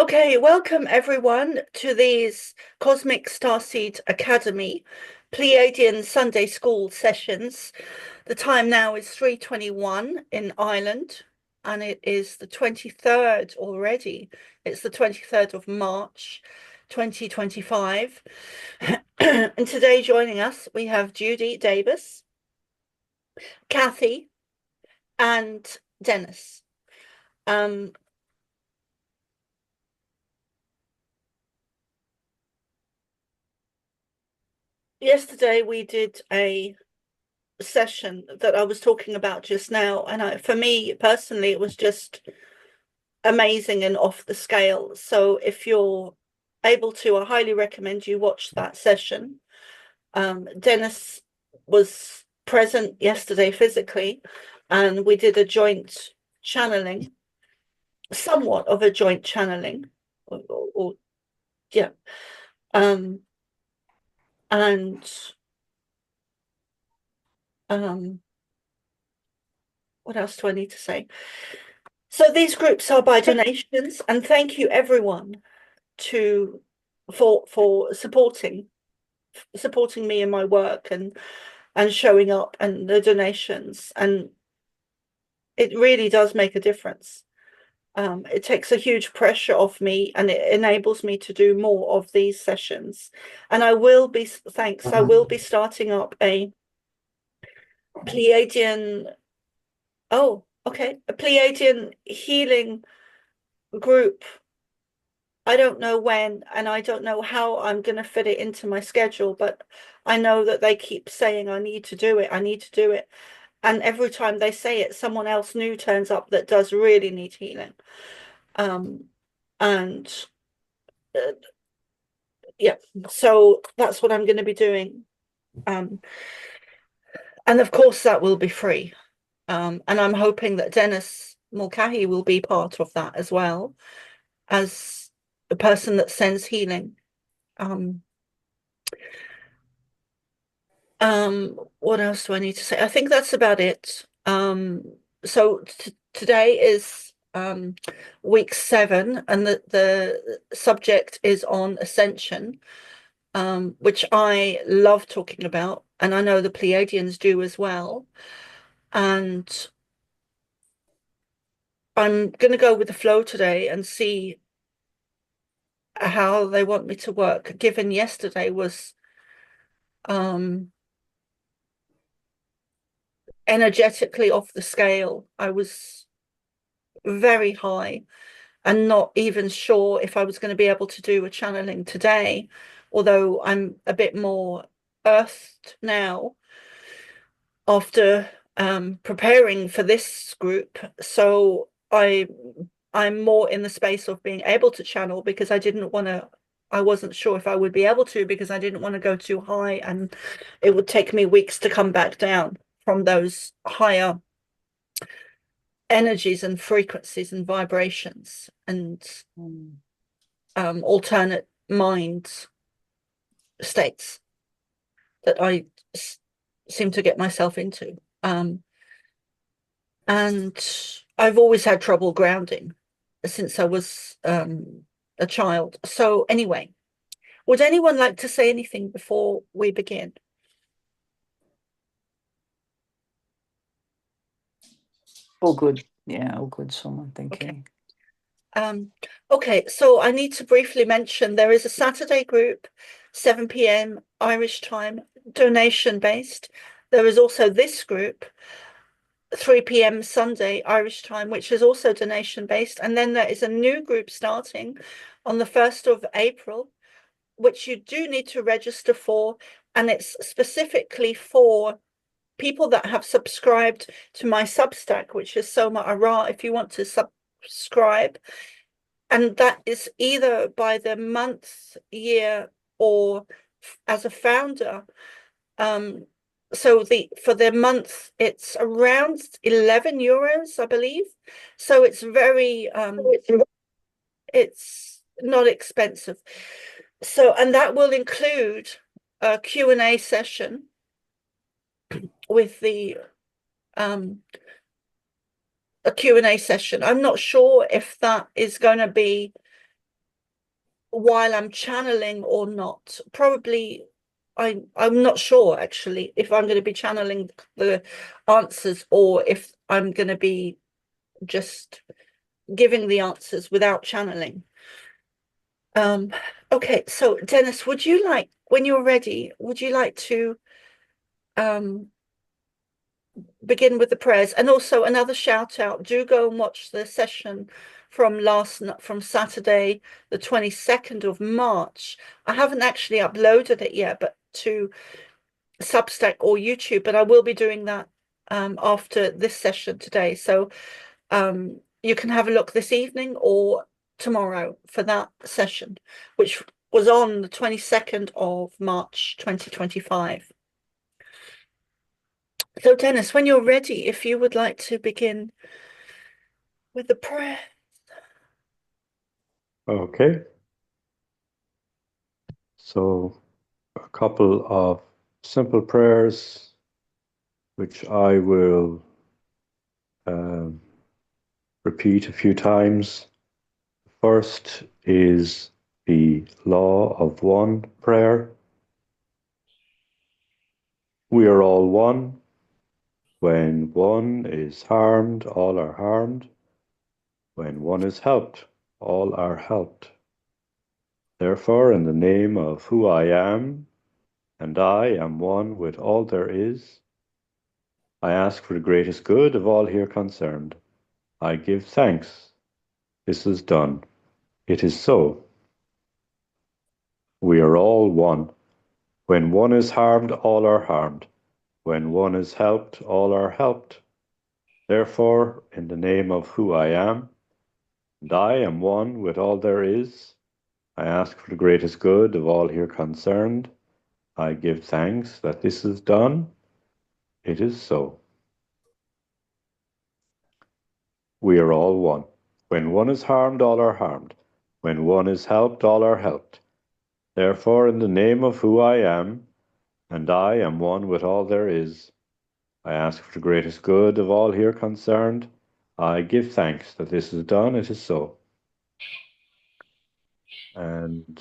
Okay, welcome everyone to these Cosmic Starseed Academy Pleiadian Sunday School sessions. The time now is 3:21 in Ireland, and it is the 23rd already. It's the 23rd of March, 2025. And today joining us, we have Judy Davis, Kathy, and Dennis. Yesterday we did a session that I was talking about just now, and for me personally, it was just amazing and off the scale. So if you're able to, I highly recommend you watch that session. Dennis was present yesterday physically, and we did a joint channeling, somewhat of a joint channeling, or yeah. Um, and what else do I need to say? So these groups are by donations, and thank you everyone to for supporting me in my work and showing up and the donations, and it really does make a difference. It takes a huge pressure off me, and it enables me to do more of these sessions. And I will be starting up a Pleiadian a Pleiadian healing group. I don't know when, and I don't know how I'm going to fit it into my schedule, but I know that they keep saying I need to do it, I need to do it. And every time they say it, someone else new turns up that does really need healing. Um, and uh, yeah, so that's what I'm going to be doing. Um, and of course, that will be free. And I'm hoping that Dennis Mulcahy will be part of that as well as a person that sends healing. Um, what else do I need to say? I think that's about it. So today is week 7, and the subject is on ascension, which I love talking about, and I know the Pleiadians do as well. And I'm going to go with the flow today and see how they want me to work, given yesterday was energetically off the scale. I was very high and not even sure if I was going to be able to do a channeling today, although I'm a bit more earthed now after preparing for this group. So I'm more in the space of being able to channel, because I wasn't sure if I would be able to, because I didn't want to go too high and it would take me weeks to come back down from those higher energies and frequencies and vibrations and alternate mind states that I seem to get myself into. And I've always had trouble grounding since I was a child. So anyway, would anyone like to say anything before we begin? All good. Yeah, all good, Someone. Thank Okay. you. Okay, so I need to briefly mention there is a Saturday group, 7 p.m. Irish time, donation based. There is also this group, 3 p.m. Sunday Irish time, which is also donation based. And then there is a new group starting on the 1st of April, which you do need to register for. And it's specifically for people that have subscribed to my Substack, which is Soma Ara, if you want to subscribe. And that is either by the month, year, or as a founder. So for the month, it's around 11 euros, I believe. So it's very it's not expensive. So, and that will include a Q&A session with the a Q&A session. I'm not sure if that is going to be while I'm channeling or not. Probably, I'm not sure actually if I'm going to be channeling the answers or if I'm going to be just giving the answers without channeling. Okay, so Dennis, would you like, when you're ready, would you like to um begin with the prayers? And also another shout out, do go and watch the session from Saturday, the 22nd of March. I haven't actually uploaded it yet, but to Substack or YouTube, but I will be doing that after this session today. So you can have a look this evening or tomorrow for that session, which was on the 22nd of March 2025. So Dennis, when you're ready, if you would like to begin with the prayer. Okay, so a couple of simple prayers which I will repeat a few times. First is the Law of One prayer. We are all one. When one is harmed, all are harmed. When one is helped, all are helped. Therefore, in the name of who I am, and I am one with all there is, I ask for the greatest good of all here concerned. I give thanks. This is done. It is so. We are all one. When one is harmed, all are harmed. When one is helped, all are helped. Therefore, in the name of who I am, and I am one with all there is, I ask for the greatest good of all here concerned. I give thanks that this is done. It is so. We are all one. When one is harmed, all are harmed. When one is helped, all are helped. Therefore, in the name of who I am, and I am one with all there is, I ask for the greatest good of all here concerned. I give thanks that this is done. It is so. And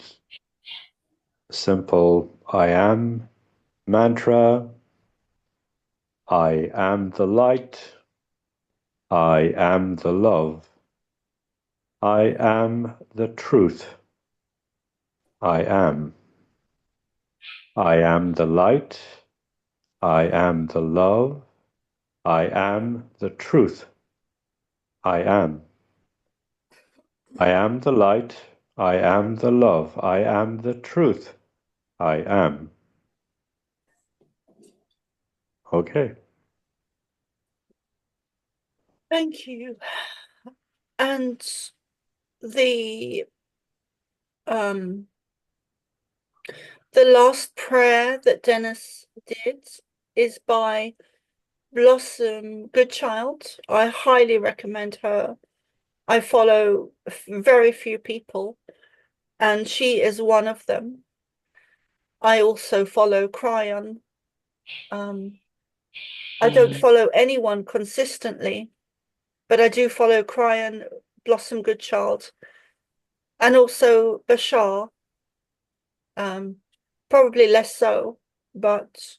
simple I am mantra. I am the light. I am the love. I am the truth. I am. I am the light. I am the love. I am the truth. I am. I am the light. I am the love. I am the truth. I am. Okay. Thank you. And the um the last prayer that Dennis did is by Blossom Goodchild. I highly recommend her. I follow very few people, and she is one of them. I also follow Cryon. I don't follow anyone consistently, but I do follow Cryon, Blossom Goodchild, and also Bashar. Probably less so, but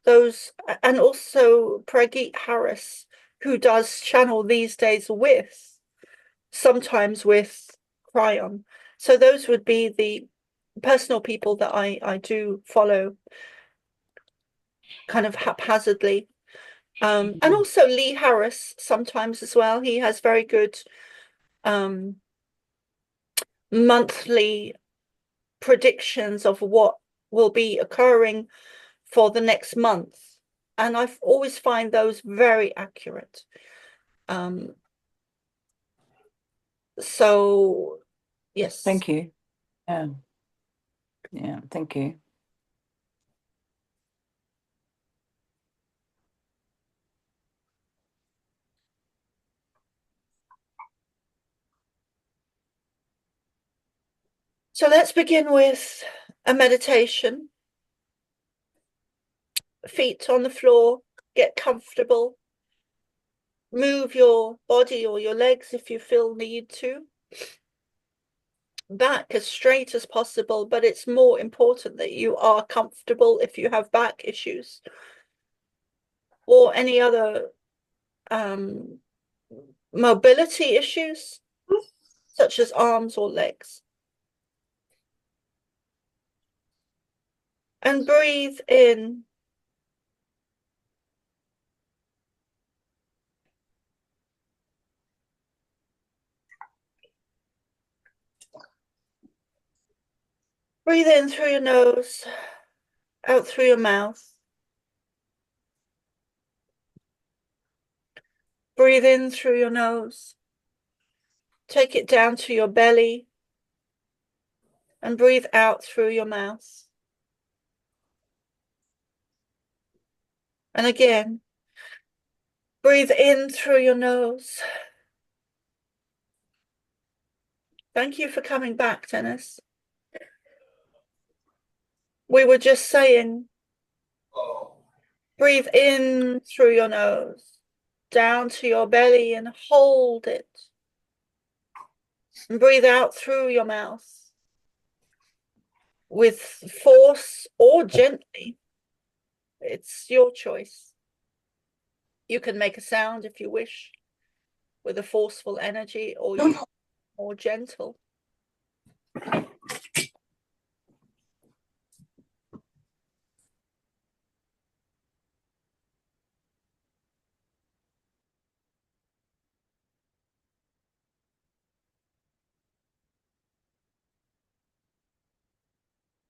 those, and also Prageet Harris, who does channel these days sometimes with Cryon. So those would be the personal people that I do follow kind of haphazardly. And also Lee Harris sometimes as well. He has very good monthly predictions of what will be occurring for the next month. And I always find those very accurate. So, yes. Thank you. Yeah, thank you. So let's begin with a meditation. Feet on the floor, get comfortable. Move your body or your legs if you feel need to. back as straight as possible, but it's more important that you are comfortable if you have back issues or any other mobility issues, such as arms or legs. And breathe in. Breathe in through your nose, out through your mouth. Breathe in through your nose. Take it down to your belly and breathe out through your mouth. And again, breathe in through your nose. Thank you for coming back, Dennis. We were just saying, breathe in through your nose, down to your belly and hold it. And breathe out through your mouth with force or gently. It's your choice. You can make a sound if you wish with a forceful energy, or you can be more gentle.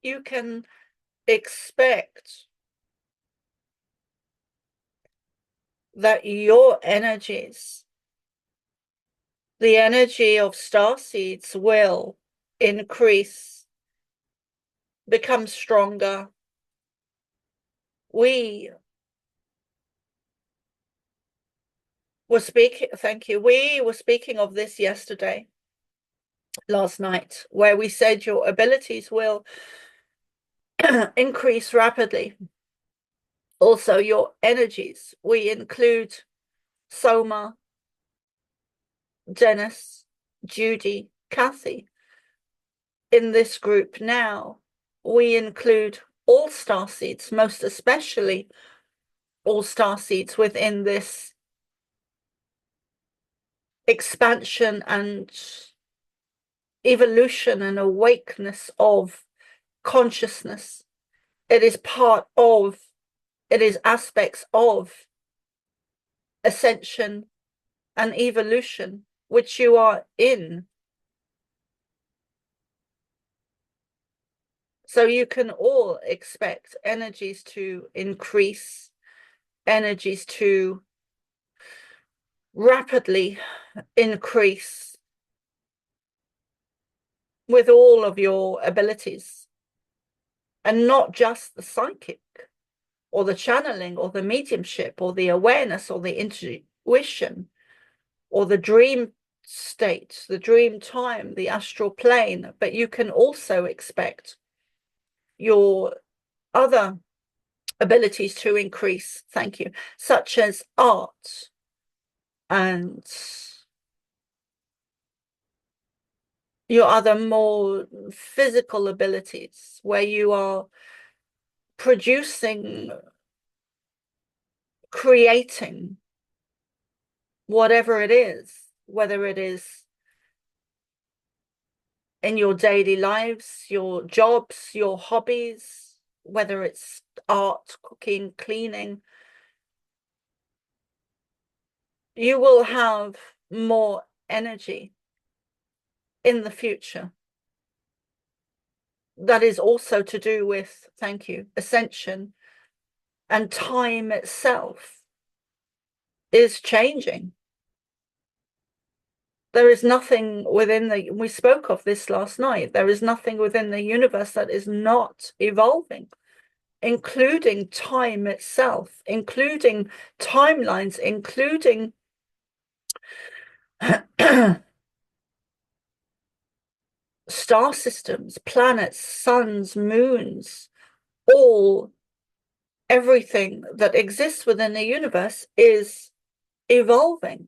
You can expect that your energies, the energy of star seeds, will increase, become stronger. We were speaking, thank you. We were speaking of this last night, where we said your abilities will increase rapidly. Also, your energies. We include Soma, Dennis, Judy, Kathy in this group now. We include all star seeds, most especially all star seeds within this expansion and evolution and awakeness of consciousness. It is aspects of ascension and evolution, which you are in. So you can all expect energies to increase, energies to rapidly increase with all of your abilities, and not just the psychic or the channeling or the mediumship or the awareness or the intuition or the dream state, the dream time, the astral plane, but you can also expect your other abilities to increase, thank you, such as art and your other more physical abilities, where you are producing, creating whatever it is, whether it is in your daily lives, your jobs, your hobbies, whether it's art, cooking, cleaning. You will have more energy in the future. That is also to do with, thank you, ascension, and time itself is changing. There is nothing within we spoke of this last night, there is nothing within the universe that is not evolving, including time itself, including timelines, including star systems, planets, suns, moons, everything that exists within the universe is evolving,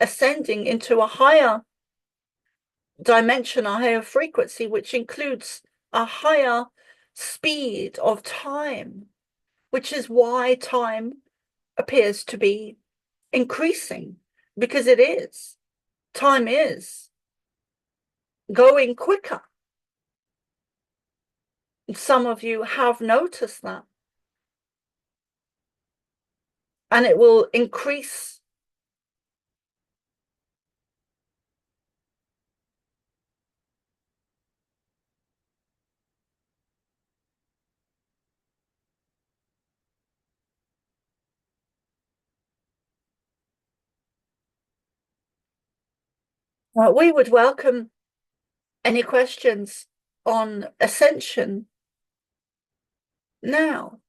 ascending into a higher dimension, a higher frequency, which includes a higher speed of time, which is why time appears to be increasing, because it is. Time is going quicker. Some of you have noticed that. And it will increase. We would welcome any questions on ascension now.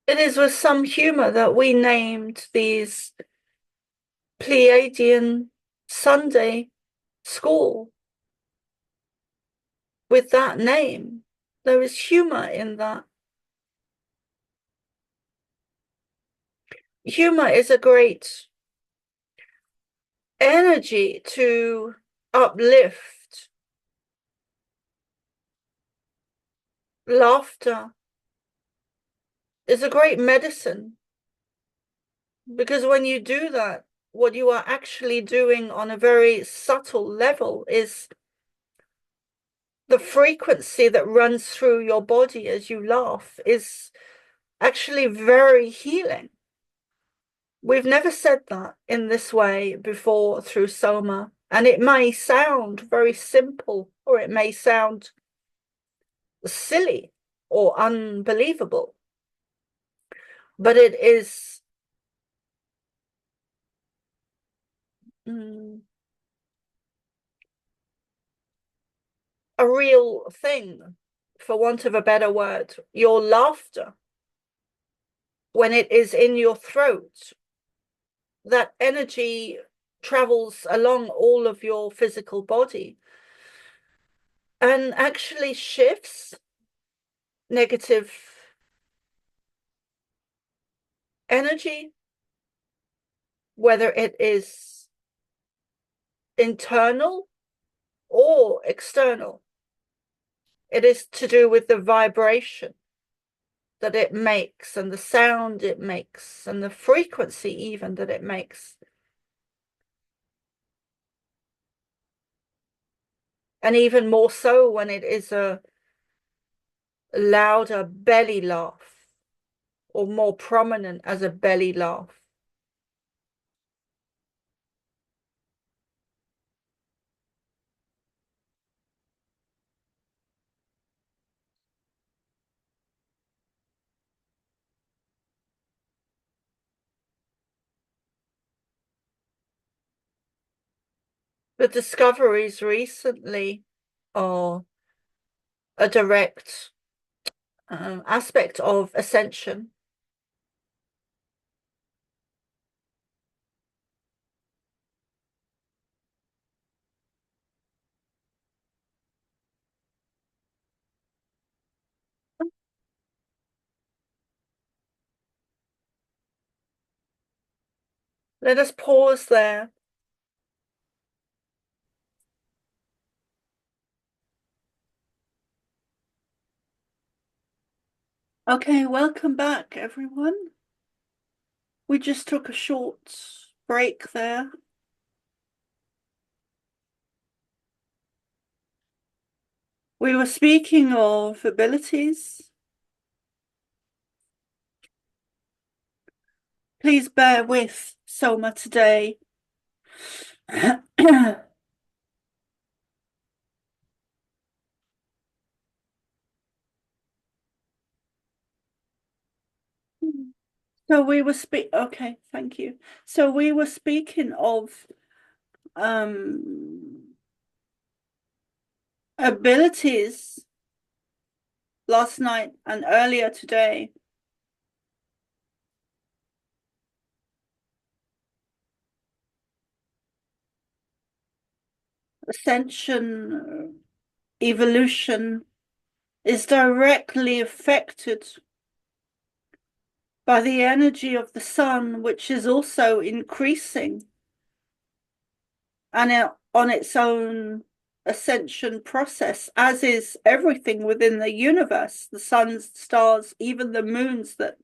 It is with some humor that we named these Pleiadian Sunday school with that name. There is humor in that. Humor is a great energy to uplift. Laughter is a great medicine, because when you do that, what you are actually doing on a very subtle level is the frequency that runs through your body as you laugh is actually very healing. We've never said that in this way before through Soma, and it may sound very simple, or it may sound silly or unbelievable, but it is a real thing, for want of a better word. Your laughter, when it is in your throat, that energy travels along all of your physical body and actually shifts negative energy, whether it is internal or external. It is to do with the vibration that it makes, and the sound it makes, and the frequency even that it makes. And even more so when it is a louder belly laugh, or more prominent as a belly laugh. The discoveries recently are a direct aspect of ascension. Let us pause there. Okay, welcome back, everyone. We just took a short break there. We were speaking of abilities. Please bear with Soma today. So we were okay, thank you. So we were speaking of abilities last night and earlier today. Ascension, evolution is directly affected by the energy of the sun, which is also increasing and on its own ascension process, as is everything within the universe, the suns, stars, even the moons that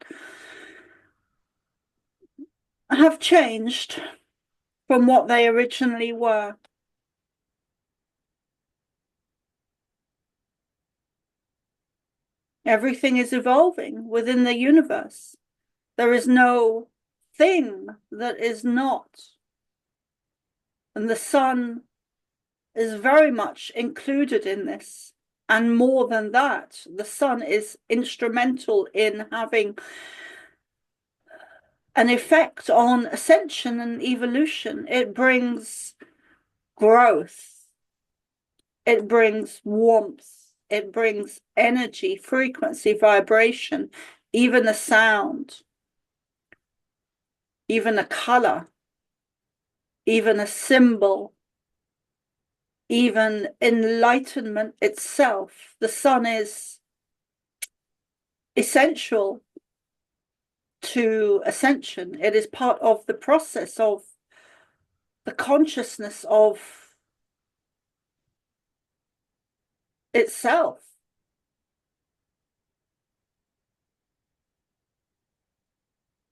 have changed from what they originally were. Everything is evolving within the universe. There is no thing that is not. And the sun is very much included in this. And more than that, the sun is instrumental in having an effect on ascension and evolution. It brings growth, it brings warmth, it brings energy, frequency, vibration, even a sound, even a color, even a symbol, even enlightenment itself. The sun is essential to ascension. It is part of the process of the consciousness of itself.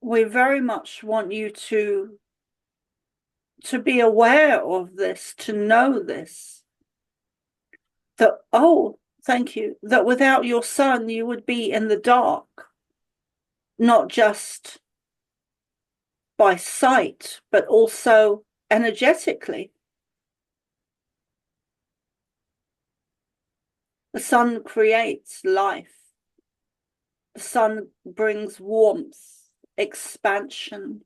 We very much want you to be aware of this, to know this, that, oh, thank you, that without your sun, you would be in the dark, not just by sight, but also energetically. The sun creates life. The sun brings warmth, expansion,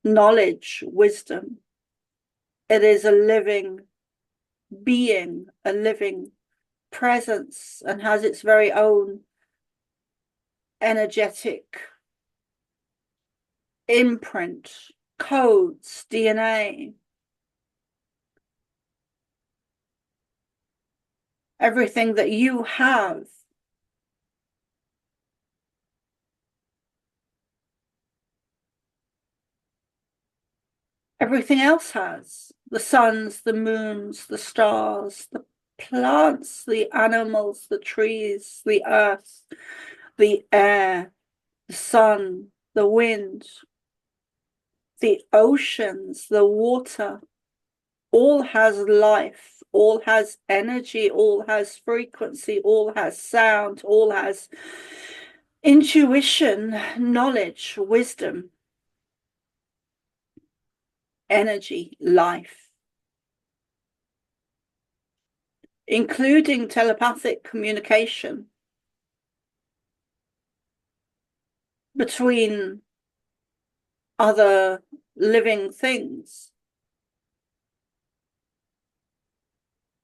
knowledge, wisdom. It is a living being, a living presence, and has its very own energetic imprint, codes, DNA. Everything that you have everything else has. The suns, the moons, the stars, the plants, the animals, the trees, the earth, the air, the sun, the wind, the oceans, the water, all has life, all has energy, all has frequency, all has sound, all has intuition, knowledge, wisdom, energy, life, including telepathic communication between other living things,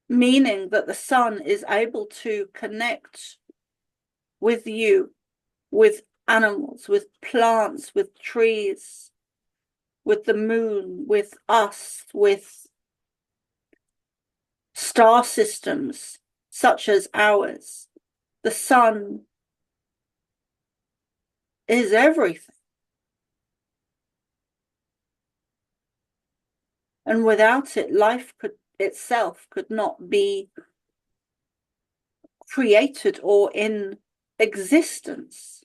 meaning that the sun is able to connect with you, with animals, with plants, with trees, with the moon, with us, with star systems such as ours. The sun is everything. And without it, life itself could not be created or in existence.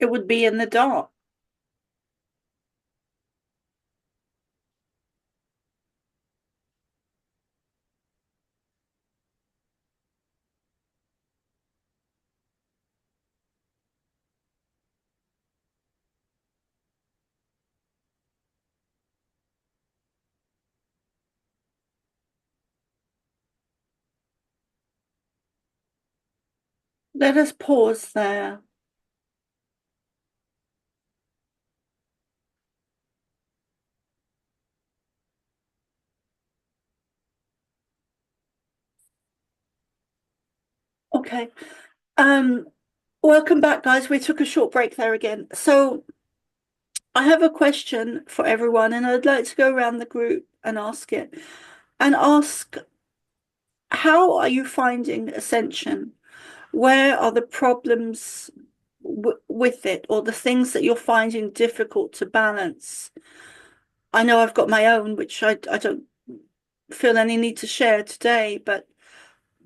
It would be in the dark. let us pause there. Okay. Welcome back, guys. We took a short break there again. So I have a question for everyone, and I'd like to go around the group and ask it. And ask, how are you finding Ascension? Where are the problems with it, or the things that you're finding difficult to balance? I know I've got my own, which I don't feel any need to share today, but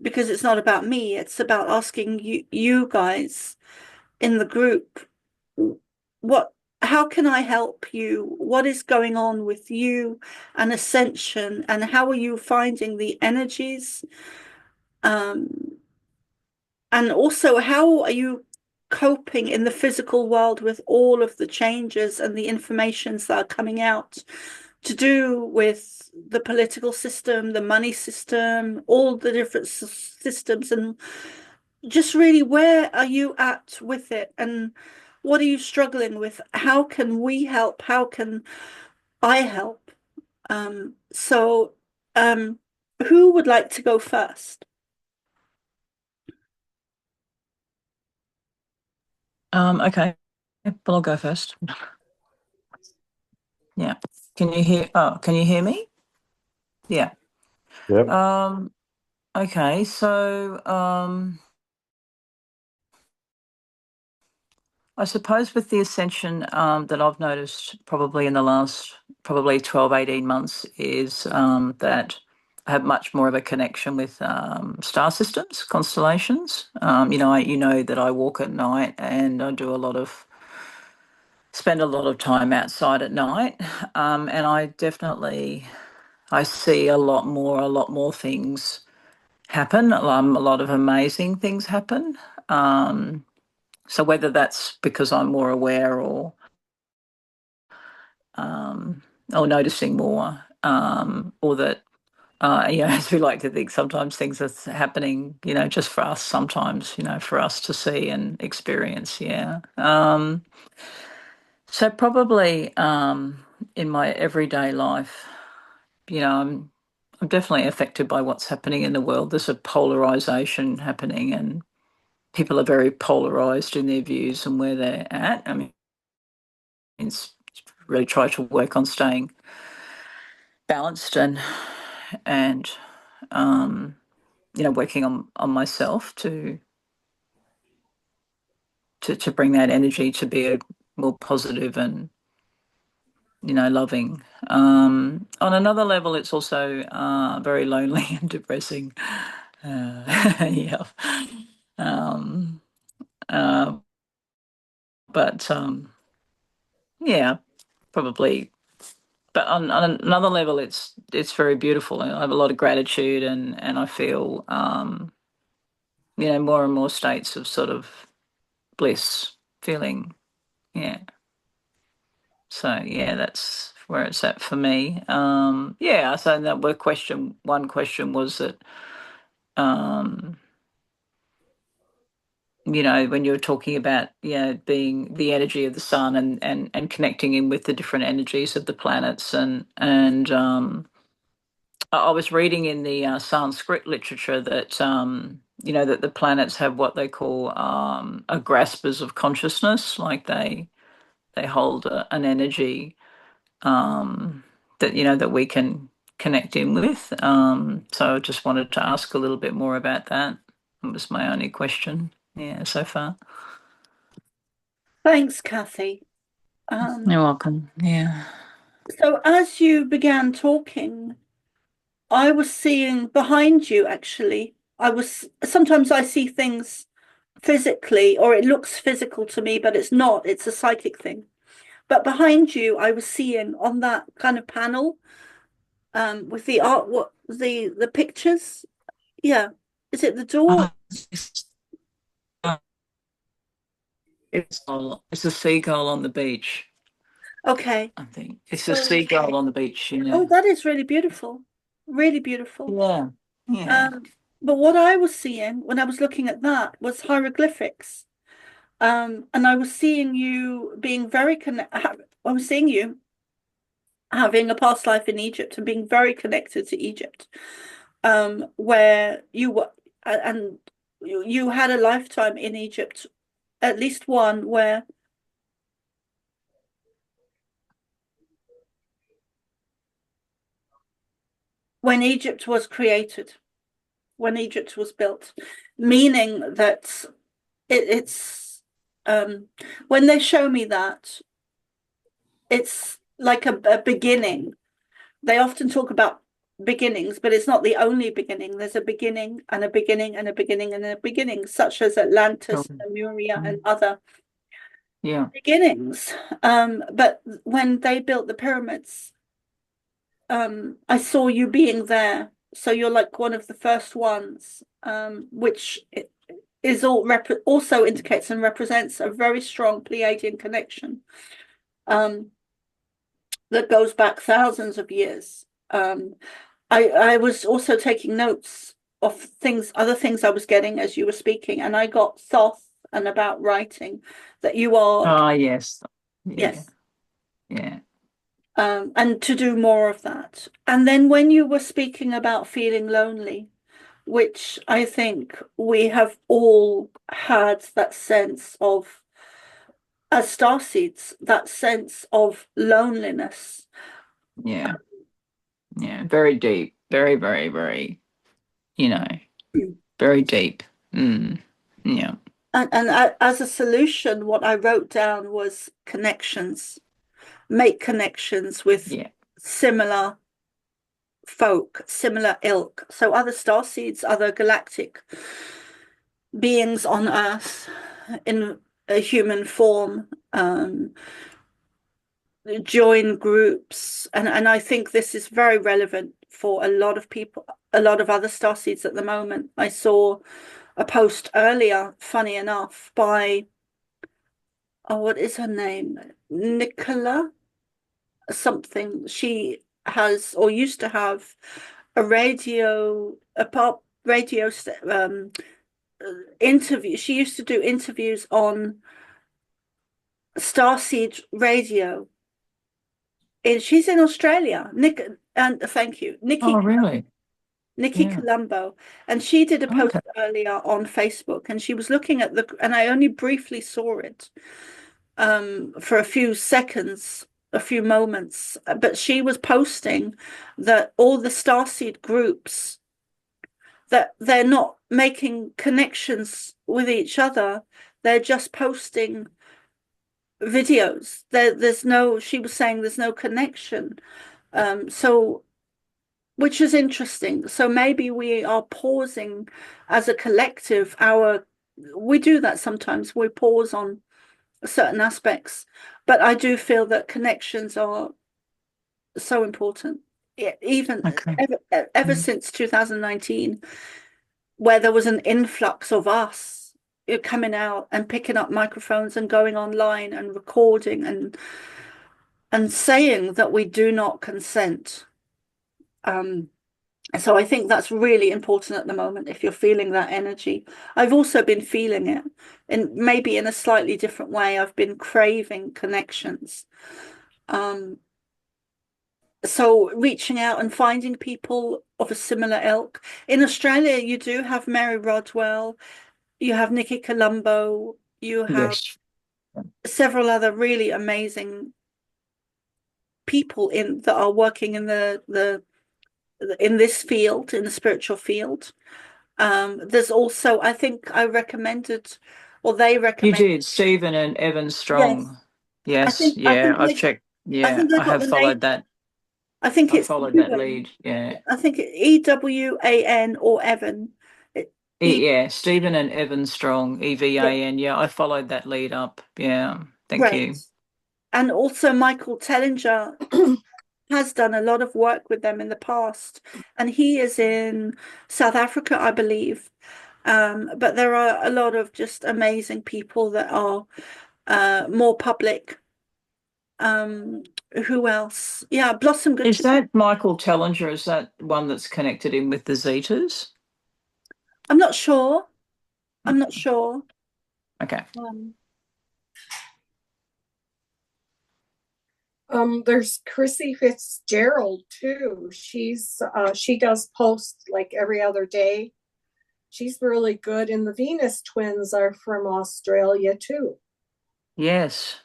because it's not about me, it's about asking you guys in the group, how can I help you? What is going on with you and Ascension, and how are you finding the energies? And also, how are you coping in the physical world with all of the changes and the informations that are coming out to do with the political system, the money system, all the different systems, and just really, where are you at with it, and what are you struggling with? How can we help? How can I help? So, who would like to go first? Okay, well, I'll go first. Yeah. Can you hear me? Yeah. Yep. Okay, so I suppose with the ascension that I've noticed probably in the last 12, 18 months is that I have much more of a connection with star systems, constellations. You know that I walk at night and I do spend a lot of time outside at night, and I see a lot more things happen. A lot of amazing things happen. So whether that's because I'm more aware or noticing more, or that as we like to think, sometimes things are happening, just for us. Sometimes, for us to see and experience. Yeah. So probably in my everyday life, I'm definitely affected by what's happening in the world. There's a polarization happening, and people are very polarized in their views and where they're at. I mean, it's really try to work on staying balanced and working on myself to bring that energy to be a more positive and loving. On another level, it's also very lonely and depressing. Yeah. Um, uh, but yeah, probably. But on another level, it's very beautiful. I have a lot of gratitude, and I feel more and more states of sort of bliss, feeling. Yeah. So yeah, that's where it's at for me. Yeah. So that one question was that, um, when you were talking about, being the energy of the sun and connecting in with the different energies of the planets, and I was reading in the Sanskrit literature that that the planets have what they call a graspers of consciousness, like they hold an energy that that we can connect in with. So I just wanted to ask a little bit more about that. That was my only question. Yeah, so far. Thanks, Kathy. You're welcome. Yeah. So as you began talking, I was seeing behind you, actually. Sometimes I see things physically, or it looks physical to me, but it's not. It's a psychic thing. But behind you, I was seeing on that kind of panel, with the art, what the pictures. Yeah. Is it the door? It's a seagull on the beach. Okay. I think it's a seagull on the beach. Oh, that is really beautiful. Really beautiful. Yeah. Yeah. but what I was seeing when I was looking at that was hieroglyphics. And I was seeing you being I was seeing you having a past life in Egypt and being very connected to Egypt, where you were, and you had a lifetime in Egypt, at least one where when Egypt was created, when Egypt was built, meaning that it's when they show me that, it's like a beginning. They often talk about beginnings, but it's not the only beginning. There's a beginning and a beginning and a beginning and a beginning, such as Atlantis, Lemuria, and other Yeah. beginnings. But when they built the pyramids, I saw you being there. So you're like one of the first ones, which is also indicates and represents a very strong Pleiadian connection, that goes back thousands of years. I was also taking notes of other things I was getting as you were speaking, and I got Thoth and about writing that you are, Yes. yes, Yeah. and to do more of that. And then when you were speaking about feeling lonely, which I think we have all had that sense of, as starseeds, that sense of loneliness. Yeah. Yeah. Very deep. Very, very, very, you know, very deep. Yeah. And as a solution, what I wrote down was connections. Make connections with Yeah. similar folk, similar ilk. So other starseeds, other galactic beings on Earth in a human form, join groups. And I think this is very relevant for a lot of people, a lot of other starseeds at the moment. I saw a post earlier, funny enough, by, oh, what is her name? Nicola something. She has or used to have a pop radio interview. She used to do interviews on Starseed Radio. And she's in Australia. And thank you, Oh, really? Nikki Yeah. Colombo, and she did a post Okay. earlier on Facebook, and she was looking at and I only briefly saw it, for a few seconds, a few moments, but she was posting that all the starseed groups, that they're not making connections with each other, they're just posting videos. There's no, she was saying there's no connection. So which is interesting. So maybe we are pausing as a collective. We do that sometimes. We pause on certain aspects, but I do feel that connections are so important. Even Okay. ever since 2019, where there was an influx of us coming out and picking up microphones and going online and recording and saying that we do not consent. So I think that's really important at the moment if you're feeling that energy. I've also been feeling it, and maybe in a slightly different way. I've been craving connections. So reaching out and finding people of a similar ilk. In Australia, you do have Mary Rodwell, you have Nikki Colombo, you have Yes. several other really amazing people that are working in in this field, in the spiritual field. There's also, I think I recommended, or they You recommended. did, Stephen and Evan Yes, Strong. Yes. I Yeah. think I've checked. I Yeah. think I I got have the followed name. that. I think I it's followed that Ewan. lead. Yeah. I think EWAN or Evan. Yeah. Stephen and Evan Strong, Yeah, EVAN. Yeah. I followed that lead up. Yeah. Thank great. you. And also Michael Tellinger has done a lot of work with them in the past, and he is in South Africa, I believe. But there are a lot of just amazing people that are more public. Who else? Yeah, Blossom Good. Is that Michael Tellinger? Is that one that's connected in with the Zetas? I'm not sure. I'm not sure. Okay. There's Chrissy Fitzgerald too. She does post like every other day. She's really good, and the Venus twins are from Australia too. Yes.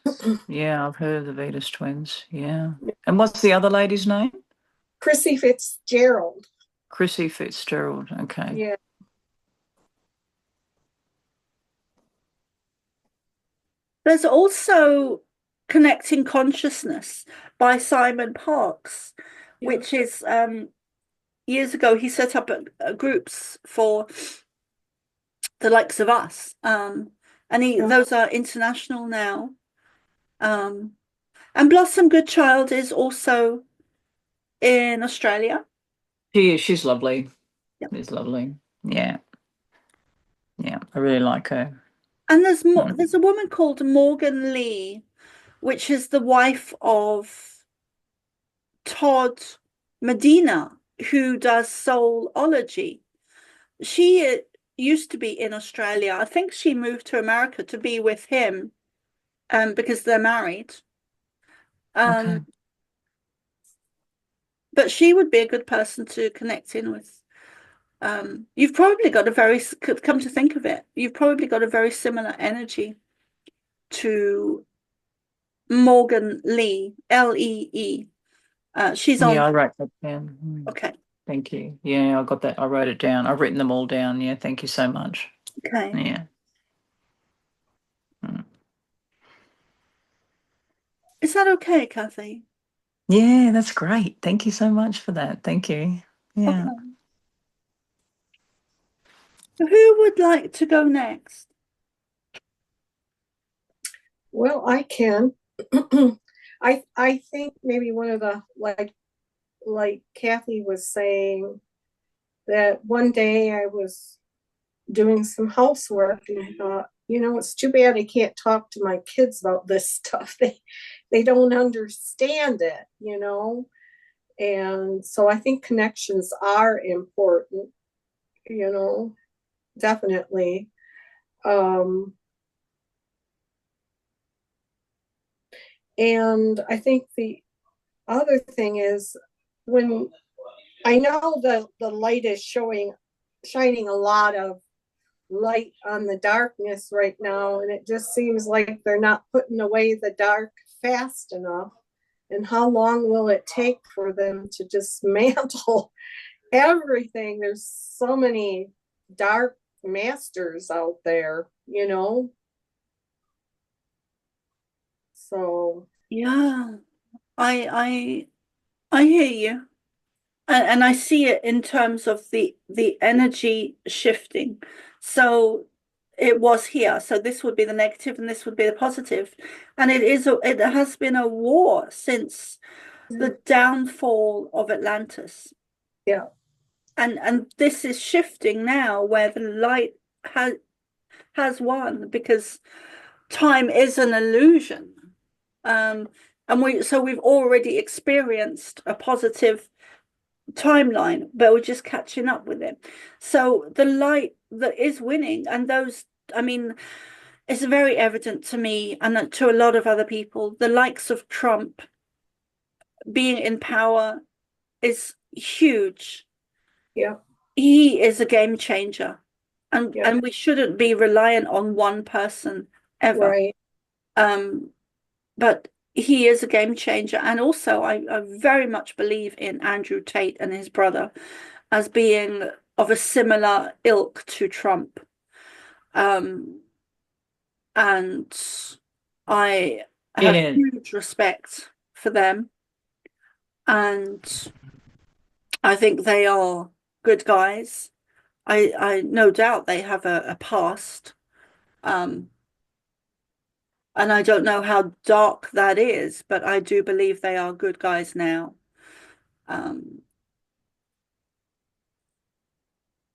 Yeah, I've heard of the Venus twins. Yeah. And what's the other lady's name? Chrissy Fitzgerald. Chrissy Fitzgerald. Okay. Yeah. There's also Connecting Consciousness by Simon Parkes, Yeah. which is years ago he set up groups for the likes of us. And Yeah. those are international now. And Blossom Goodchild is also in Australia. She's lovely. Yep. She's lovely. Yeah. Yeah, I really like her. And there's a woman called Morgan Lee, which is the wife of Todd Medina, who does Soulology. She used to be in Australia. I think she moved to America to be with him, because they're married. Okay. But she would be a good person to connect in with. You've probably got come to think of it, you've probably got a very similar energy to Morgan Lee, Lee. She's on. Yeah, I wrote that down. Okay. Thank you. Yeah, I got that. I wrote it down. I've written them all down. Yeah, thank you so much. Okay. Yeah. Is that okay, Kathy? Yeah, that's great. Thank you so much for that. Thank you. Yeah. Okay. So who would like to go next? Well, I can. I think maybe one of the like Kathy was saying, that one day I was doing some housework and I thought, it's too bad I can't talk to my kids about this stuff. They don't understand it. And so I think connections are important, definitely. And I think the other thing is, when I know the light is shining a lot of light on the darkness right now, and it just seems like they're not putting away the dark fast enough. And how long will it take for them to dismantle everything? There's so many dark masters out there, So Yeah, I hear you. And I see it in terms of the energy shifting. So it was here. So this would be the negative and this would be the positive. And it has been a war since the downfall of Atlantis. Yeah. And this is shifting now, where the light has won, because time is an illusion. And we've already experienced a positive timeline, but we're just catching up with it. So the light that is winning, and it's very evident to me and to a lot of other people, the likes of Trump being in power is huge. Yeah. He is a game changer, and Yeah. we shouldn't be reliant on one person ever. Right. But he is a game changer. And also I very much believe in Andrew Tate and his brother as being of a similar ilk to Trump. And I have huge respect for them. And I think they are good guys. I no doubt they have a past. And I don't know how dark that is, but I do believe they are good guys now.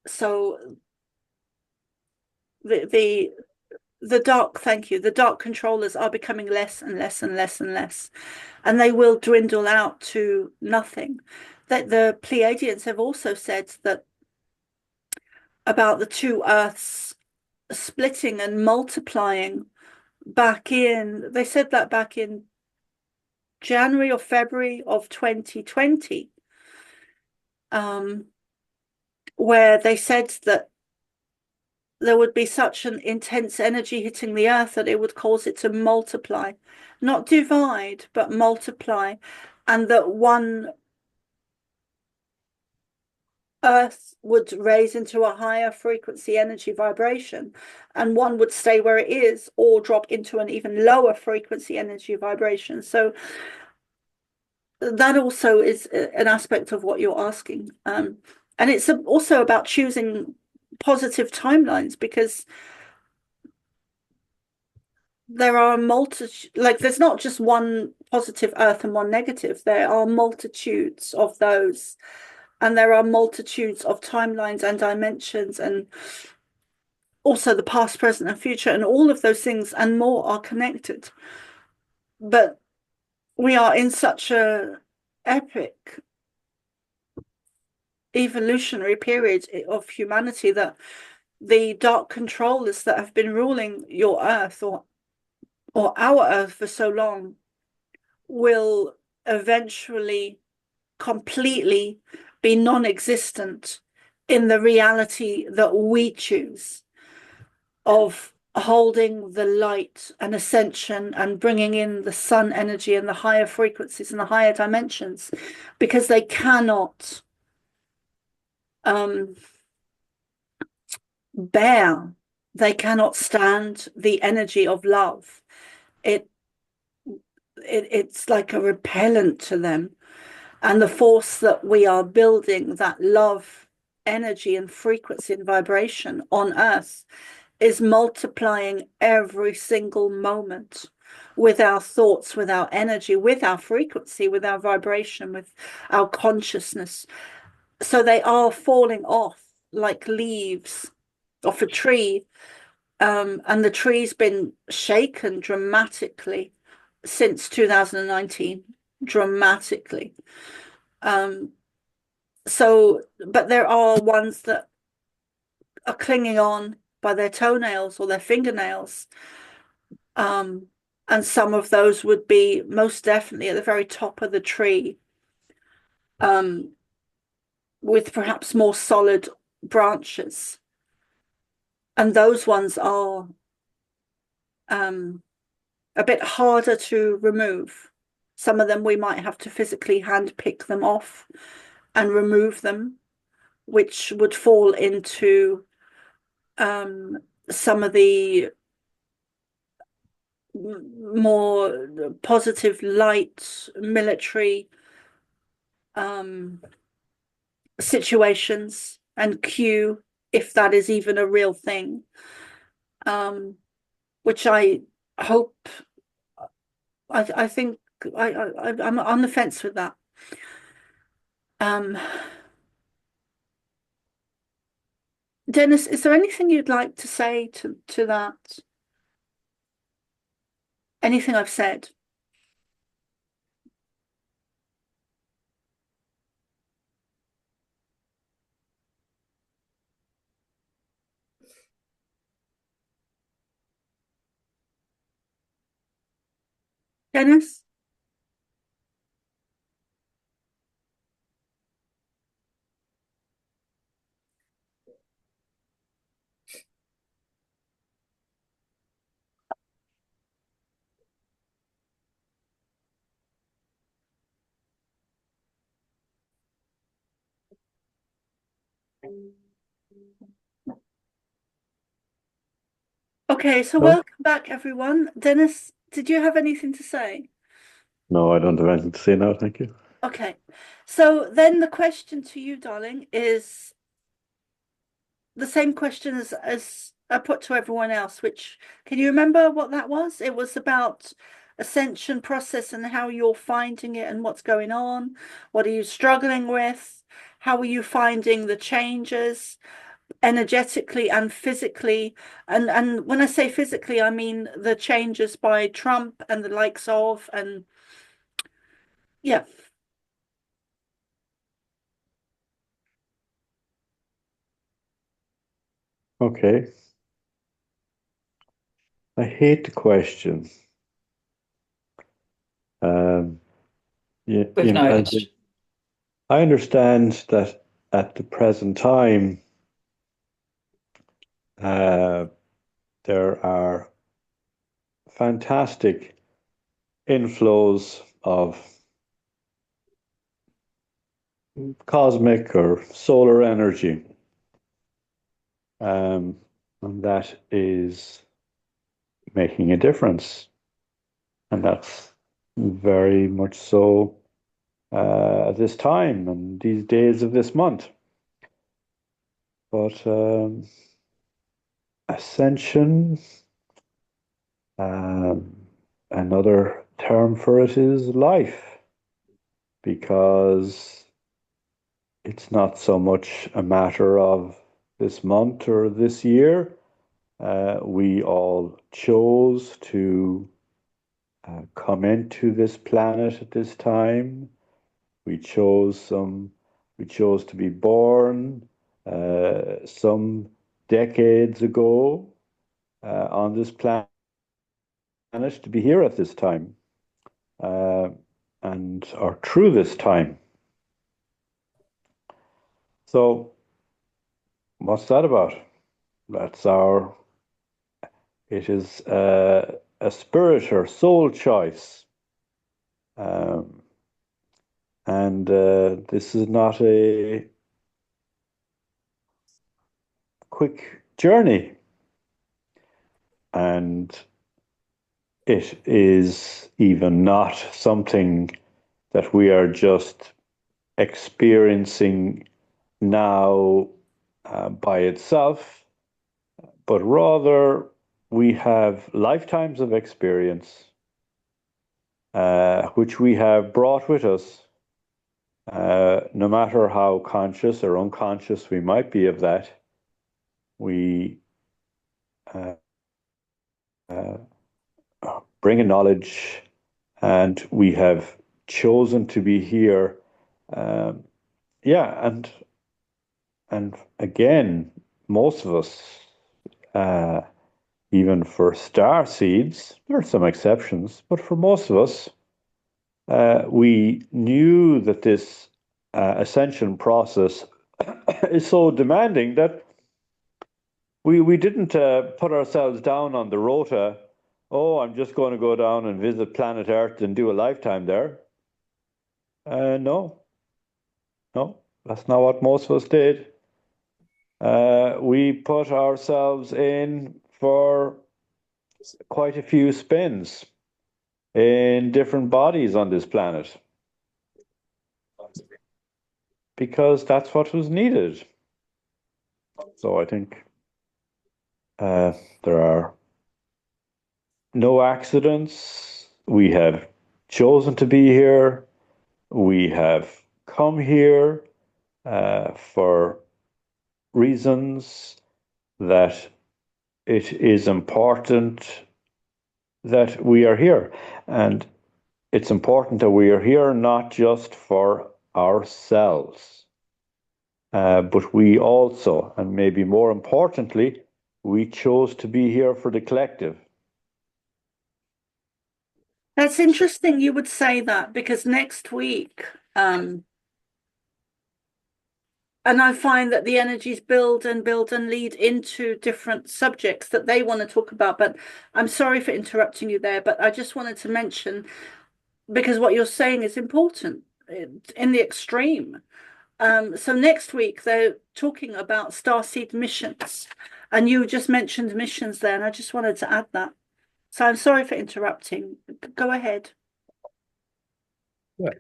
So the dark, thank you, the dark controllers are becoming less and less and less and less, and they will dwindle out to nothing. That the Pleiadians have also said that about the two Earths splitting and multiplying back in, they said that back in January or February of 2020, where they said that there would be such an intense energy hitting the Earth that it would cause it to multiply, not divide, but multiply, and that one Earth would raise into a higher frequency energy vibration, and one would stay where it is or drop into an even lower frequency energy vibration. So that also is an aspect of what you're asking. And it's also about choosing positive timelines, because there are there's not just one positive Earth and one negative. There are multitudes of those, and there are multitudes of timelines and dimensions, and also the past, present, and future, and all of those things and more are connected. But we are in such a epic evolutionary period of humanity that the dark controllers that have been ruling your Earth or our Earth for so long will eventually completely be non-existent in the reality that we choose of holding the light and ascension and bringing in the sun energy and the higher frequencies and the higher dimensions, because they cannot they cannot stand the energy of love. It's like a repellent to them. And the force that we are building, that love energy and frequency and vibration on Earth, is multiplying every single moment with our thoughts, with our energy, with our frequency, with our vibration, with our consciousness. So they are falling off like leaves off a tree. And the tree's been shaken dramatically since 2019, dramatically. But there are ones that are clinging on by their toenails or their fingernails. And some of those would be most definitely at the very top of the tree, with perhaps more solid branches. And those ones are a bit harder to remove. Some of them we might have to physically hand pick them off and remove them, which would fall into some of the more positive light military situations and Q, if that is even a real thing, which I hope. I think I'm on the fence with that. Dennis, is there anything you'd like to say to that? Anything I've said? Dennis? Okay, so No. welcome back, everyone. Dennis, did you have anything to say? No, I don't have anything to say now, thank you. Okay, so then the question to you, darling, is the same question as I put to everyone else, which, can you remember what that was? It was about ascension process and how you're finding it and what's going on. What are you struggling with? How are you finding the changes energetically and physically? And when I say physically, I mean the changes by Trump and the likes of, and yeah. Okay. I hate the question. Yeah, We've noticed. I understand that at the present time, uh, there are fantastic inflows of cosmic or solar energy, and that is making a difference, and that's very much so at this time and these days of this month. But ascension, um, another term for it is life, because it's not so much a matter of this month or this year. We all chose to come into this planet at this time. We chose to be born some decades ago on this planet to be here at this time uh, and are through this time. So, what's that about? It is a spirit or soul choice. And this is not a quick journey. And it is even not something that we are just experiencing now by itself, but rather we have lifetimes of experience which we have brought with us, no matter how conscious or unconscious we might be of that. We uh, uh, bring a knowledge, and we have chosen to be here. Yeah, and again, most of us, even for star seeds, there are some exceptions, but for most of us, we knew that this ascension process is so demanding that we didn't put ourselves down on the rota. Oh, I'm just going to go down and visit planet Earth and do a lifetime there. No, that's not what most of us did. We put ourselves in for quite a few spins in different bodies on this planet because that's what was needed. So I think there are no accidents. We have chosen to be here. We have come here for reasons that it is important that we are here. And it's important that we are here not just for ourselves, but we also, and maybe more importantly, we chose to be here for the collective. That's interesting you would say that, because next week, and I find that the energies build and lead into different subjects that they want to talk about. But I'm sorry for interrupting you there, but I just wanted to mention, because what you're saying is important in the extreme. So next week they're talking about starseed missions, and you just mentioned missions there, and I just wanted to add that. So I'm sorry for interrupting. Go ahead. Yeah.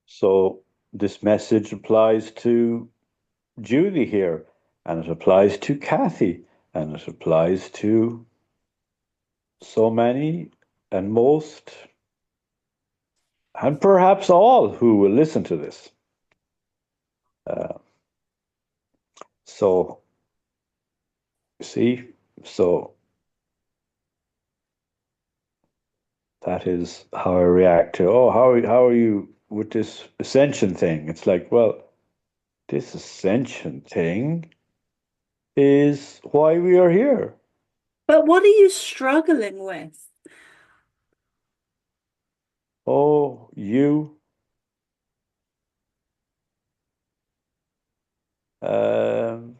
So this message applies to Julie here, and it applies to Kathy, and it applies to so many and most, and perhaps all who will listen to this. So, see, so that is how I react to, oh, how are you with this ascension thing? It's like, well, this ascension thing is why we are here. But what are you struggling with? Oh, you. Um,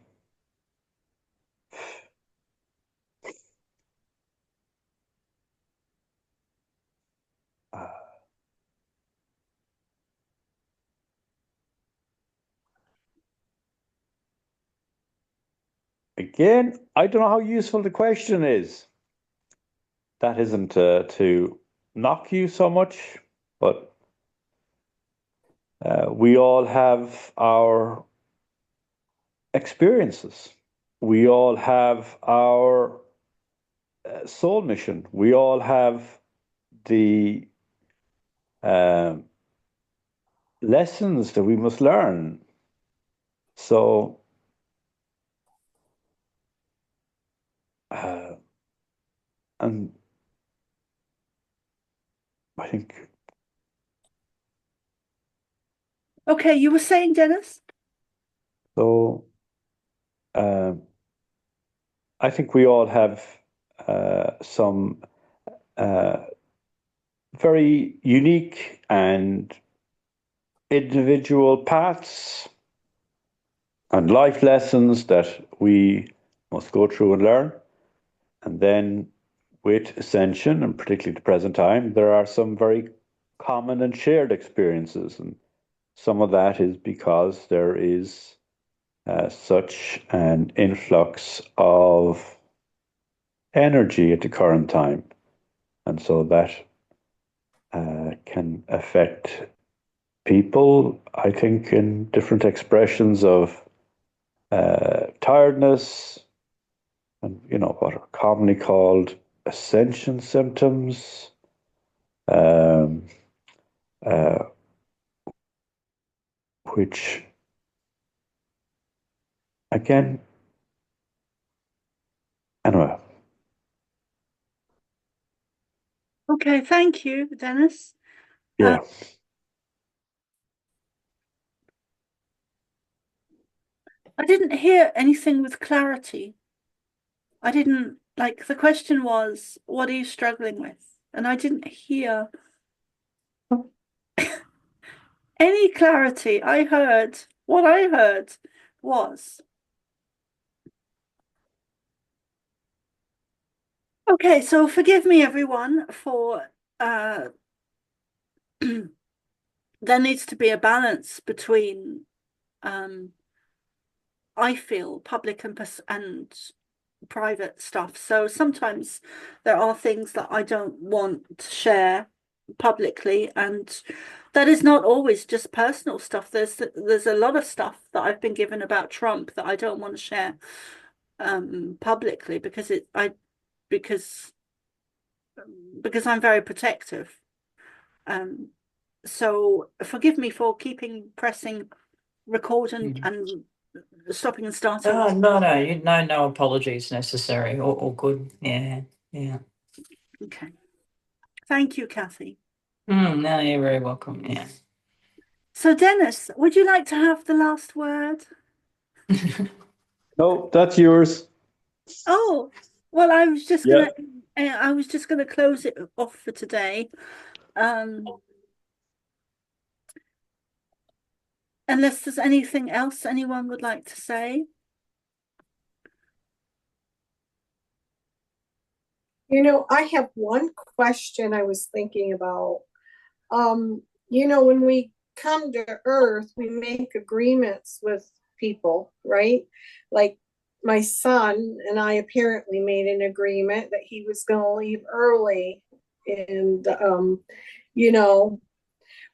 uh, Again, I don't know how useful the question is. That isn't to knock you so much, but we all have our experiences. We all have our soul mission. We all have the um lessons that we must learn. So, uh, and I think Okay, you were saying, Dennis? so. Um, I think we all have some uh, very unique and individual paths and life lessons that we must go through and learn. And then with Ascension, and particularly the present time, there are some very common and shared experiences. And some of that is because there is such an influx of energy at the current time. And so that can affect people, I think, in different expressions of tiredness and, what are commonly called ascension symptoms, um, uh, which, again, anyway, Okay, thank you, Dennis. yeah. I didn't hear anything with clarity. I didn't, like, the question was, what are you struggling with? And I didn't hear any clarity. What I heard was, okay, so forgive me, everyone, for there needs to be a balance between, I feel, public and private stuff. So sometimes there are things that I don't want to share publicly, and that is not always just personal stuff. There's a lot of stuff that I've been given about Trump that I don't want to share publicly because because I'm very protective. So forgive me for pressing record and stopping and starting. No, no apologies necessary. All good. Yeah. Okay. Thank you, Kathy. No, you're very welcome. Yeah. So, Dennis, would you like to have the last word? No, that's yours. Oh, well, Yeah. I was just gonna close it off for today. Unless there's anything else anyone would like to say. I have one question I was thinking about. When we come to Earth, we make agreements with people, right? Like my son and I apparently made an agreement that he was going to leave early. And,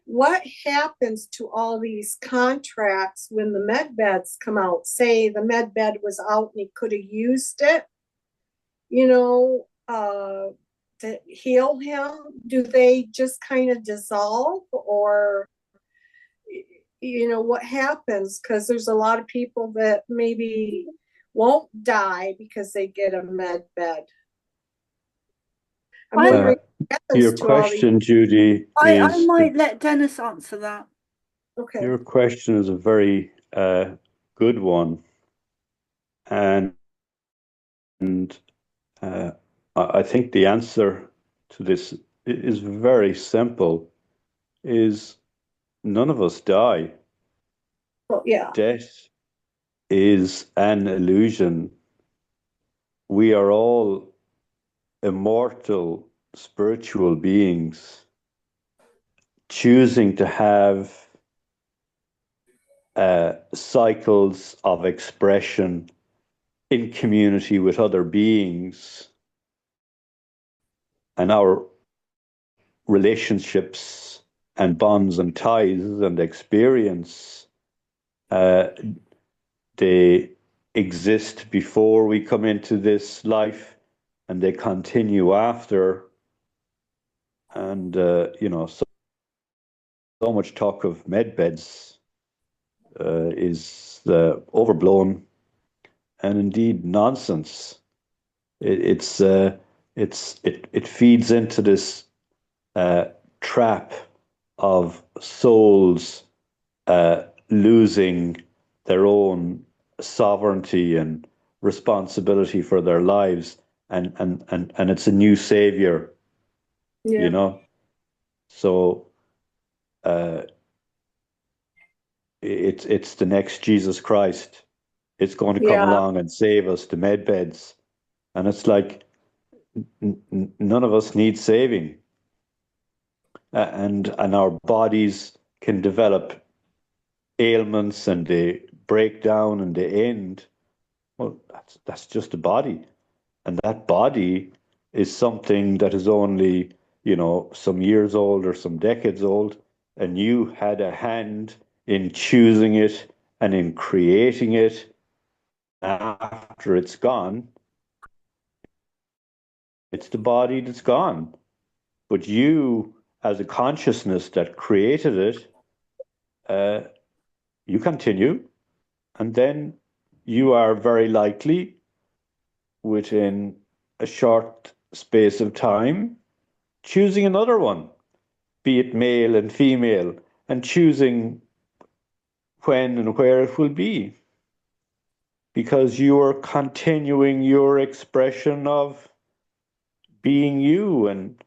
what happens to all these contracts when the med beds come out? Say the med bed was out and he could have used it, to heal him. Do they just kind of dissolve, or what happens? Because there's a lot of people that maybe won't die because they get a med bed. I'm wondering Your question, Judy, I might let Dennis answer that. Okay. Your question is a very good one. And I think the answer to this is very simple, is none of us die. Well, yeah, Death is an illusion. We are all immortal spiritual beings choosing to have cycles of expression in community with other beings, and our relationships and bonds and ties and experience, they exist before we come into this life, and they continue after. And so much talk of med beds is overblown and indeed nonsense. It feeds into this trap of souls losing their own sovereignty and responsibility for their lives, and it's a new savior, yeah, you know. So it's the next Jesus Christ. It's going to come yeah, along and save us, the med beds. And it's like, none of us need saving. And our bodies can develop ailments, and they break down and they end. Well, that's just a body. And that body is something that is only, some years old or some decades old, and you had a hand in choosing it and in creating it. After it's gone, it's the body that's gone. But you, as a consciousness that created it, you continue, and then you are very likely, within a short space of time, choosing another one, be it male and female, and choosing when and where it will be, because you are continuing your expression of being you and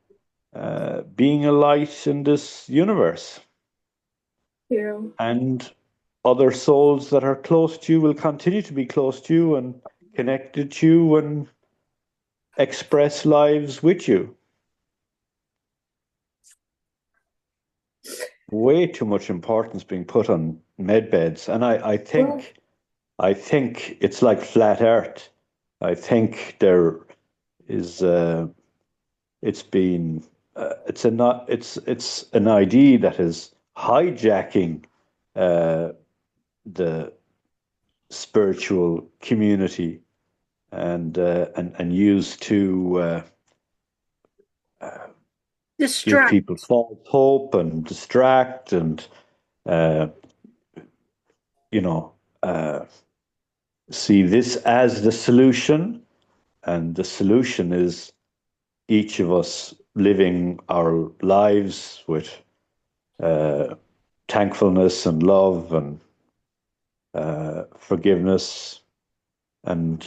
being a light in this universe. yeah. And other souls that are close to you will continue to be close to you and connected to you and express lives with you. Way too much importance being put on med beds, and I think it's like flat Earth. I think there is it's an idea that is hijacking the spiritual community, and used to give Distract. people false hope and distract, and uh, you know see this as the solution, and the solution is each of us living our lives with thankfulness and love and forgiveness, and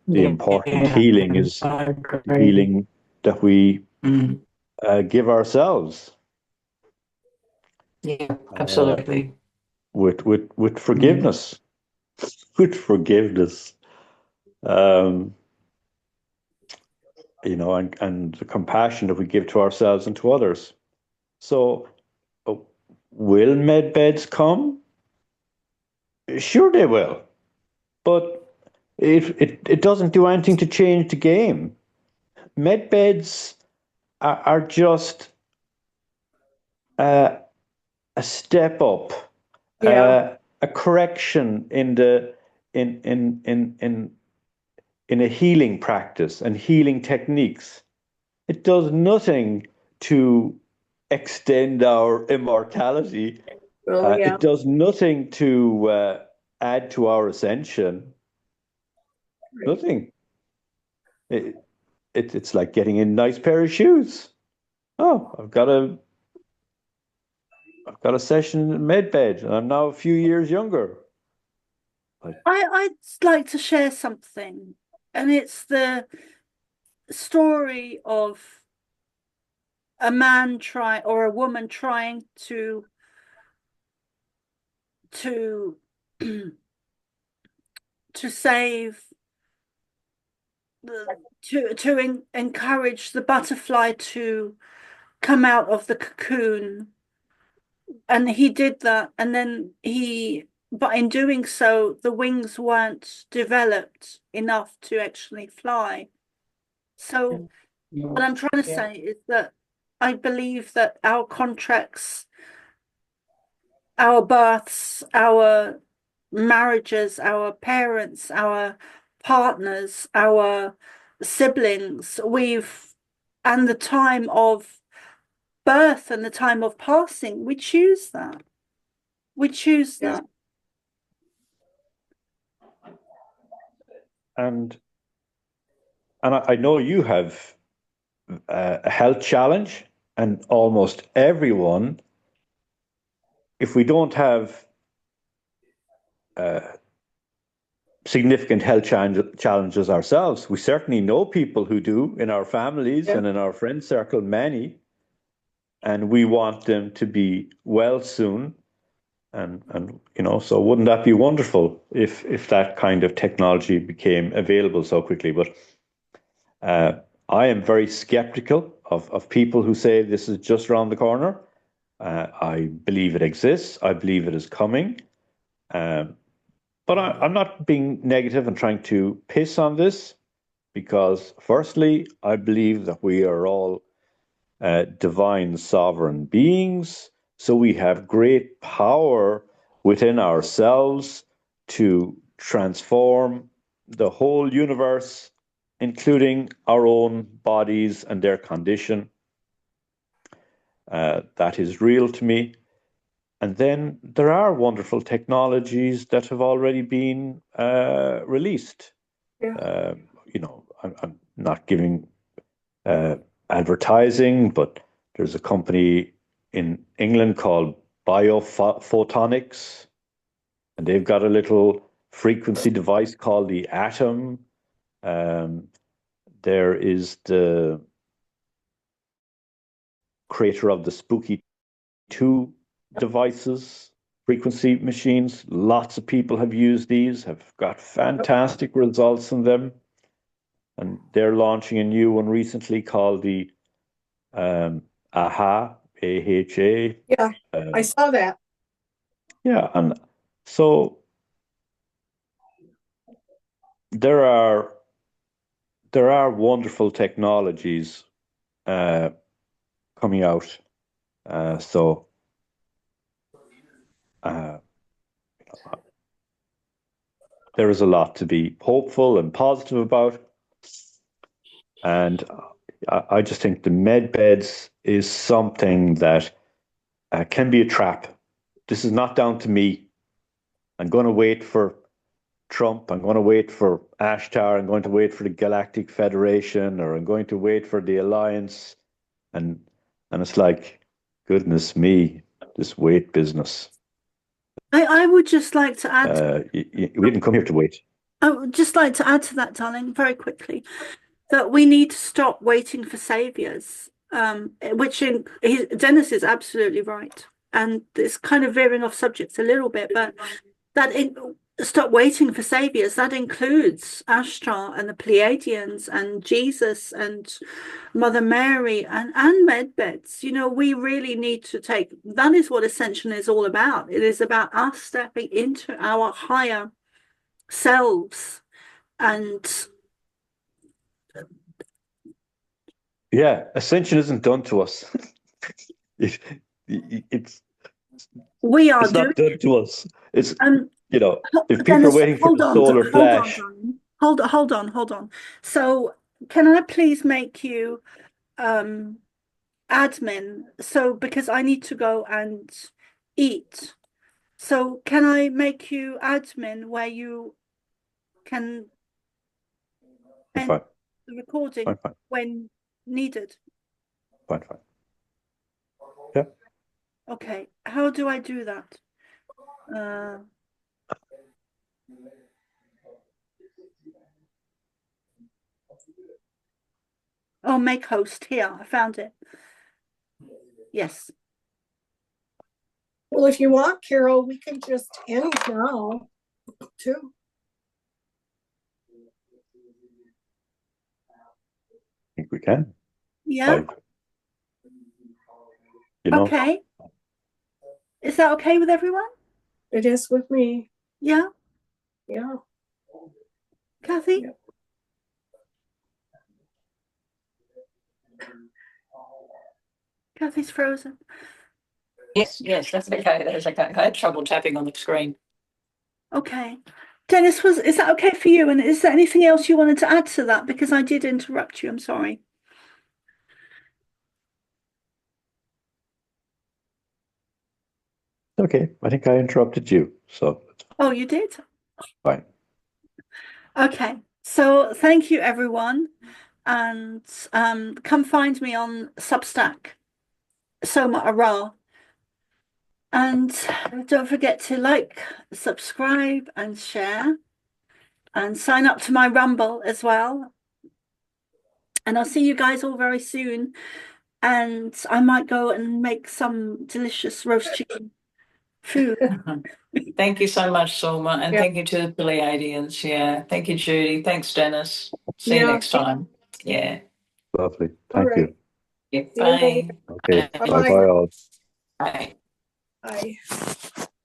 the important Yeah, healing is I the agree. healing that we Mm, give ourselves, yeah, uh, absolutely. with Mm, forgiveness, with forgiveness, um, and the compassion that we give to ourselves and to others. So, uh, will med beds come? Sure, they will, but it doesn't do anything to change the game. Med beds are just uh, a step up, Yeah, a correction in the in a healing practice and healing techniques. It does nothing to extend our immortality. well, yeah, It does nothing to add to our ascension. right. Nothing. It, it's like getting a nice pair of shoes. Oh, I've got a session in med bed, and I'm now a few years younger. I'd like to share something, and it's the story of a man trying or a woman trying to to save encourage the butterfly to come out of the cocoon, and he did that, and then but in doing so the wings weren't developed enough to actually fly. So what I'm trying to say is that I believe that our contracts, our births, our marriages, our parents, our partners, our siblings, and the time of birth and the time of passing, we choose that. We choose Yeah. that. And I know you have a health challenge, and almost everyone, if we don't have significant health challenges ourselves, we certainly know people who do in our families and in our friend circle, many, and we want them to be well soon. And so wouldn't that be wonderful if that kind of technology became available so quickly? But I am very skeptical of people who say this is just around the corner. I believe it exists. I believe it is coming. But I'm not being negative and trying to piss on this, because firstly, I believe that we are all divine sovereign beings. So we have great power within ourselves to transform the whole universe, including our own bodies and their condition. That is real to me. And then there are wonderful technologies that have already been released. Yeah. I'm not giving advertising, but there's a company in England called Biophotonics, and they've got a little frequency device called the Atom. There is the creator of the Spooky 2 devices, frequency machines. Lots of people have used these, have got fantastic results in them. And they're launching a new one recently called the AHA, AHA. Yeah, I saw that. Yeah, and so there are wonderful technologies coming out. So there is a lot to be hopeful and positive about. And I just think the med beds is something that can be a trap. This is not down to me. I'm going to wait for Trump. I'm going to wait for Ashtar. I'm going to wait for the Galactic Federation, or I'm going to wait for the Alliance. And it's like, goodness me, this wait business. I would just like to add. We didn't come here to wait. I would just like to add to that, darling, very quickly, that we need to stop waiting for saviors. Dennis is absolutely right, and it's kind of veering off subjects a little bit, but stop waiting for saviors. That includes Ashtar and the Pleiadians and Jesus and Mother Mary and medbeds. We really need to that is what Ascension is all about. It is about us stepping into our higher selves. And yeah, Ascension isn't done to us. It's not done to us. It's if people are waiting for the solar flash. Hold on. So can I please make you admin? So because I need to go and eat. So can I make you admin where you can end the recording when needed? Fine. Yeah. Okay. How do I do that? Oh, make host here. I found it. Yes. Well, if you want, Carol, we can just end now, too. I think we can. Yeah. You know, Okay. Is that okay with everyone? It is with me. Yeah. Yeah. Kathy? Yeah. Kathy's frozen. Yes, that's okay. That's okay. I had trouble tapping on the screen. Okay. Dennis, is that okay for you? And is there anything else you wanted to add to that? Because I did interrupt you. I'm sorry. okay. I think I interrupted you, so it's Oh, you did? fine. Okay. So thank you, everyone. And come find me on Substack, Soma Ara. And don't forget to like, subscribe, and share. And sign up to my Rumble as well. And I'll see you guys all very soon. And I might go and make some delicious roast chicken food. Thank you so much, Salma, and Yeah. thank you to the Pleiadians. Yeah, thank you, Judy. Thanks, Dennis. See you Yeah. next time. Yeah. Lovely. All Thank you. Yeah, See you later. bye. Okay. Bye-bye. Bye-bye all. Bye. Bye.